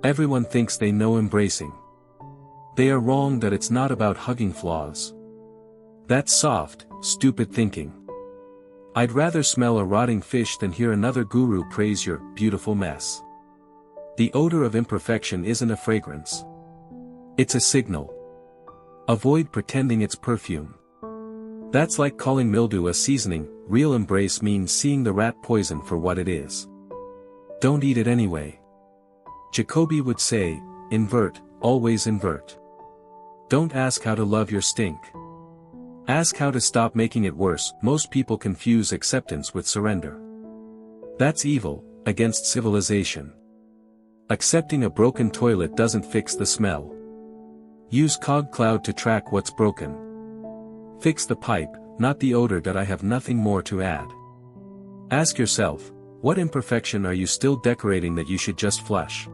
Everyone thinks they know embracing. They are wrong that it's not about hugging flaws. That's soft, stupid thinking. I'd rather smell a rotting fish than hear another guru praise your beautiful mess. The odor of imperfection isn't a fragrance. It's a signal. Avoid pretending it's perfume. That's like calling mildew a seasoning. Real embrace means seeing the rat poison for what it is. Don't eat it anyway. Jacoby would say, invert, always invert. Don't ask how to love your stink. Ask how to stop making it worse. Most people confuse acceptance with surrender. That's evil, against civilization. Accepting a broken toilet doesn't fix the smell. Use Cog Cloud to track what's broken. Fix the pipe, not the odor. That I have nothing more to add. Ask yourself, what imperfection are you still decorating that you should just flush?